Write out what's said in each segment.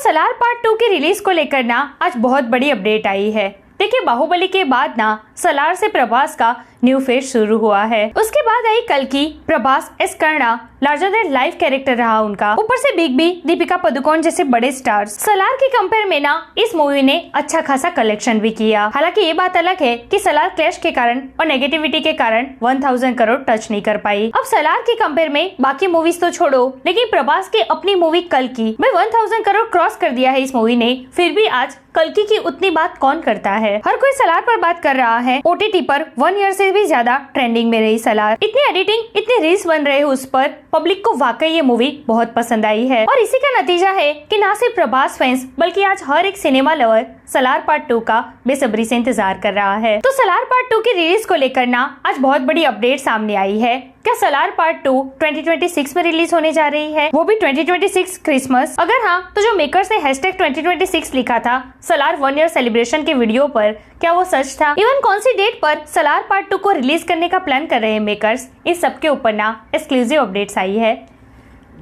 Salaar part 2 की release को लेकर ना आज बहुत बड़ी अपडेट आई है। देखिए, बाहुबली के बाद ना सलार से प्रभास का न्यू फेज शुरू हुआ है। उसके बाद आई कल्कि। Prabhas as Karna larger than life character रहा उनका। ऊपर से बिग बी, दीपिका पादुकोण जैसे बड़े स्टार्स। सलार के कंपेयर में ना इस मूवी ने अच्छा खासा कलेक्शन भी किया। हालांकि ये बात अलग है कि सलार क्लैश के कारण और नेगेटिविटी के कारण 1000 करोड़ टच नहीं कर पाई। अब सलार के कंपेयर में बाकी मूवीज तो छोड़ो, लेकिन प्रभास की अपनी मूवी कल्कि में 1000 करोड़ क्रॉस कर दिया है इस मूवी ने। फिर भी आज कल्कि की उतनी बात कौन करता है? हर कोई सलार पर बात कर रहा है। OTT पर 1 ईयर से भी ज्यादा ट्रेंडिंग में रही सलार। इतनी एडिटिंग, इतने रील्स बन रहे हैं उस पर, पब्लिक को वाकई ये मूवी बहुत पसंद आई है। और इसी का नतीजा है कि ना सिर्फ प्रभास फैंस बल्कि आज हर एक सिनेमा लवर सलार पार्ट 2 का बेसब्री से इंतजार कर रहा है। तो सलार पार्ट 2 की रिलीज को लेकर ना आज बहुत बड़ी अपडेट सामने आई है। क्या सलार पार्ट 2 2026 में रिलीज होने जा रही है, वो भी 2026 क्रिसमस? अगर हाँ, तो जो मेकर्स ने #2026 लिखा था सलार 1 ईयर सेलिब्रेशन के वीडियो पर, क्या वो सच था? इवन कौन सी डेट पर सलार पार्ट 2 को रिलीज करने का प्लान कर रहे हैं मेकर्स, इन सब के ऊपर ना एक्सक्लूसिव अपडेट्स आई है।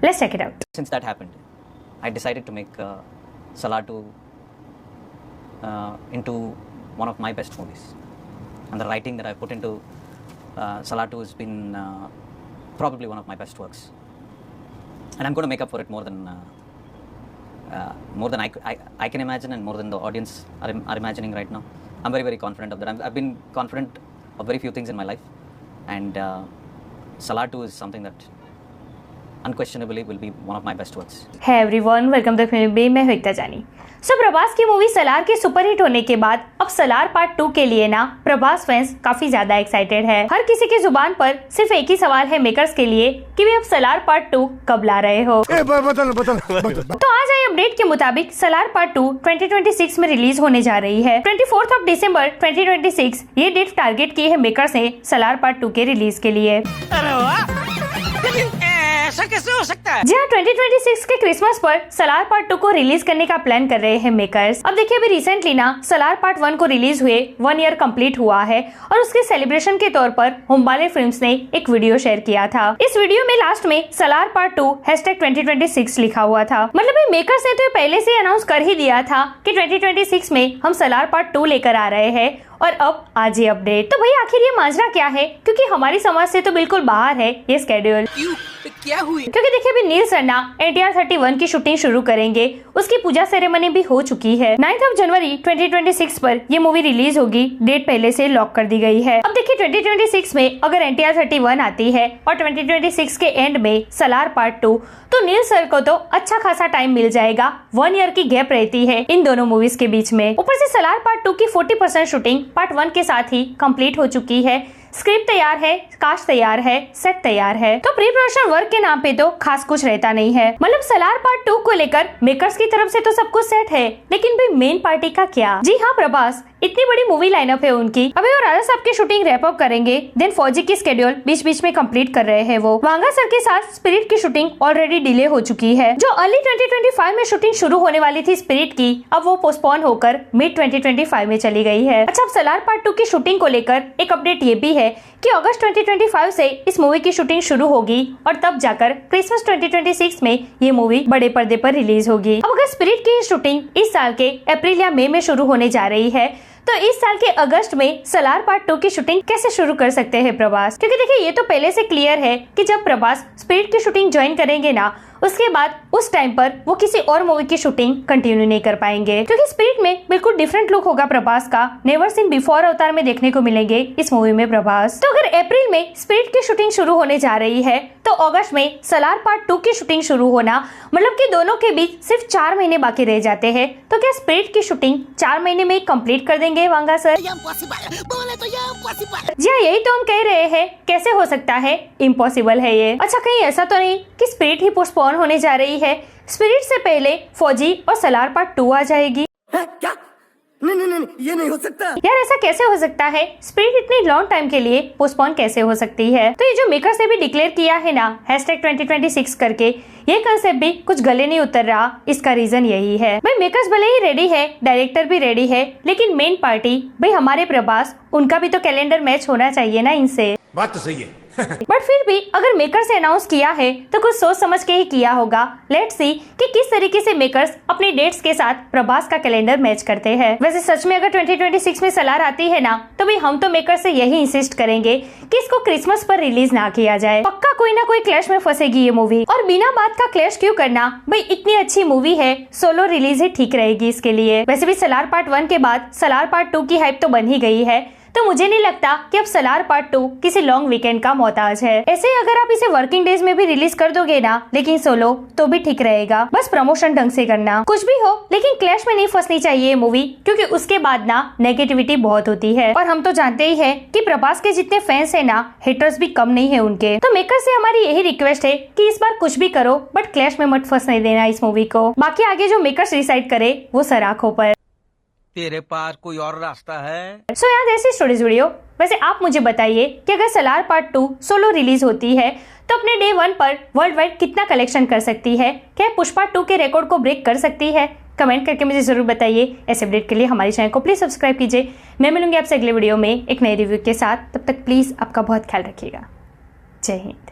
Let's check it out. Since that happened, I decided to make Salar 2 into one of my best movies, and the writing that I put into Salar 2 has been probably one of my best works, and I'm going to make up for it more than I can imagine, and more than the audience are imagining right now. I'm very, very confident of that. I've been confident of very few things in my life, and Salar 2 is something that unquestionably will be one of my best works. Hey everyone, welcome to Film Bay। मैं हूं एकता जानी। प्रभास की movie Salaar के superhit होने के बाद अब Salaar part 2 के लिए ना प्रभास फैंस काफी ज्यादा एक्साइटेड है। हर किसी की जुबान पर सिर्फ एक ही सवाल है मेकर्स के लिए कि वे अब सलार पार्ट 2 कब ला रहे हो। बदल। तो आज आई अपडेट के मुताबिक सलार पार्ट 2 2026 में रिलीज होने जा रही है। 24 दिसंबर 2026 ये डेट टारगेट की है मेकर्स ने सलार पार्ट 2 के रिलीज के लिए। ऐसा कैसे हो सकता है? जी हाँ, 2026 के क्रिसमस पर सलार पार्ट 2 को रिलीज करने का प्लान कर रहे हैं मेकर्स। अब देखिए, अभी रिसेंटली ना सलार पार्ट 1 को रिलीज हुए 1 ईयर कंप्लीट हुआ है, और उसके सेलिब्रेशन के तौर पर हुम्बाले फिल्म्स ने एक वीडियो शेयर किया था। इस वीडियो में लास्ट में सलार पार्ट 2 #2026 लिखा हुआ था। मतलब मेकर्स ने तो पहले से अनाउंस कर ही दिया था कि 2026 में हम सलार पार्ट 2 लेकर आ रहे हैं, और अब आज ये अपडेट। तो भाई आखिर ये माजरा क्या है? क्योंकि हमारी समझ से तो बिल्कुल बाहर है ये स्केड्यूल। क्या हुई? क्योंकि देखिए, अभी नील सर ना NTR 31 की शूटिंग शुरू करेंगे। उसकी पूजा सेरेमनी भी हो चुकी है। 9 जनवरी 2026 पर ये मूवी रिलीज होगी। डेट पहले से लॉक कर दी गई है। अब देखिए, 2026 में अगर NTR 31 आती है और 2026 के एंड में सलार पार्ट 2, तो नील सर को तो अच्छा खासा टाइम मिल जाएगा। 1 ईयर की गैप रहती है इन दोनों मूवीज के बीच में। ऊपर से सलार पार्ट 2 की 40% शूटिंग पार्ट 1 के साथ ही कंप्लीट हो चुकी है। स्क्रिप्ट तैयार है, कास्ट तैयार है, सेट तैयार है। तो प्री प्रोडक्शन वर्क के नाम पे तो खास कुछ रहता नहीं है। मतलब सलार पार्ट 2 को लेकर मेकर्स की तरफ से तो सब कुछ सेट है, लेकिन भाई मेन पार्टी का क्या? जी हाँ, प्रभास, इतनी बड़ी मूवी लाइनअप है उनकी। अभी वो राजा साहब की शूटिंग रैप अप करेंगे, देन फौजी की स्केड्यूल बीच बीच में कंप्लीट कर रहे हैं वो। वांगा सर के साथ स्पिरिट की शूटिंग ऑलरेडी डिले हो चुकी है। जो अर्ली 2025 में शूटिंग शुरू होने वाली थी स्पिरिट की, अब वो पोस्टपोन होकर मिड 2025 में चली गई है। अच्छा, अब सलार पार्ट 2 की शूटिंग को लेकर एक अपडेट ये भी है कि अगस्त 2025 से इस मूवी की शूटिंग शुरू होगी, और तब जाकर क्रिसमस 2026 में ये मूवी बड़े पर्दे पर रिलीज होगी। अब अगर स्पिरिट की शूटिंग इस साल के अप्रैल या मई में शुरू होने जा रही है, तो इस साल के अगस्त में सलार पार्ट 2 की शूटिंग कैसे शुरू कर सकते हैं प्रभास? क्योंकि देखिए, ये तो पहले से क्लियर है कि जब प्रभास स्पिरिट की शूटिंग ज्वाइन करेंगे ना, उसके बाद उस टाइम पर वो किसी और मूवी की शूटिंग कंटिन्यू नहीं कर पाएंगे, क्योंकि स्पिरिट में बिल्कुल डिफरेंट लुक होगा प्रभास का। नेवर सीन बिफोर अवतार में देखने को मिलेंगे इस मूवी में प्रभास। तो अगर अप्रैल में स्पिरिट की शूटिंग शुरू होने जा रही है, तो अगस्त में सलार पार्ट 2 की शूटिंग शुरू होना, मतलब कि दोनों के बीच सिर्फ 4 महीने बाकी रह जाते हैं। तो क्या स्पिरिट की शूटिंग 4 महीने में कंप्लीट कर देंगे वांगा सर? जी हाँ, यही तो हम कह रहे हैं। कैसे हो सकता है? इम्पॉसिबल है ये। अच्छा, कहीं ऐसा तो नहीं कि स्पिरिट ही पोस्टपोन होने जा रही है? स्पिरिट से पहले फौजी और सलार पार्ट 2 आ जाएगी। क्या? नहीं, ये नहीं हो सकता यार। ऐसा कैसे हो सकता है? स्पिरिट इतनी लॉन्ग टाइम के लिए पोस्टपोन कैसे हो सकती है? तो ये जो मेकर्स ने भी डिक्लेयर किया है ना #2026 करके, ये कंसेप्ट भी कुछ गले नहीं उतर रहा। इसका रीजन यही है भाई, मेकर्स भले ही रेडी है, डायरेक्टर भी रेडी है, लेकिन मेन पार्टी भाई हमारे प्रभास, उनका भी तो कैलेंडर मैच होना चाहिए ना इनसे। बात तो सही है। बट फिर भी अगर मेकर्स ने अनाउंस किया है तो कुछ सोच समझ के ही किया होगा। लेट्स सी कि किस तरीके से मेकर्स अपनी डेट्स के साथ प्रभास का कैलेंडर मैच करते हैं। वैसे सच में अगर 2026 में सलार आती है ना, तो भाई हम तो मेकर से यही इंसिस्ट करेंगे कि इसको क्रिसमस पर रिलीज ना किया जाए। पक्का कोई ना कोई क्लैश में फंसेगी ये मूवी, और बिना बात का क्लैश क्यों करना भाई, इतनी अच्छी मूवी है, सोलो रिलीज ही ठीक रहेगी इसके लिए। वैसे भी सलार पार्ट 1 के बाद सलार पार्ट 2 की हाइप तो बन ही गई है, तो मुझे नहीं लगता कि अब सलार पार्ट 2 किसी लॉन्ग वीकेंड का मोहताज है। ऐसे अगर आप इसे वर्किंग डेज में भी रिलीज कर दोगे ना, लेकिन सोलो, तो भी ठीक रहेगा। बस प्रमोशन ढंग से करना। कुछ भी हो, लेकिन क्लैश में नहीं फंसनी चाहिए ये मूवी, क्योंकि उसके बाद ना नेगेटिविटी बहुत होती है। और हम तो जानते ही है कि प्रभास के जितने फैंस है ना, हेटर्स भी कम नहीं है उनके। तो मेकर से हमारी यही रिक्वेस्ट है कि इस बार कुछ भी करो, बट क्लैश में मत फंसने देना इस मूवी को। बाकी आगे जो मेकर्स डिसाइड करे वो सर आंखों पर। तेरे पास कोई और रास्ता है? सो यार ऐसी स्टोरीज वीडियो। वैसे आप मुझे बताइए कि अगर सलार पार्ट 2 सोलो रिलीज होती है तो अपने डे 1 पर वर्ल्ड वाइड कितना कलेक्शन कर सकती है? क्या पुष्पा 2 के रिकॉर्ड को ब्रेक कर सकती है? कमेंट करके मुझे जरूर बताइए। ऐसे अपडेट के लिए हमारे चैनल को प्लीज सब्सक्राइब कीजिए। मैं मिलूंगी आपसे अगले वीडियो में एक नए रिव्यू के साथ। तब तक प्लीज आपका बहुत ख्याल रखिएगा। जय हिंद।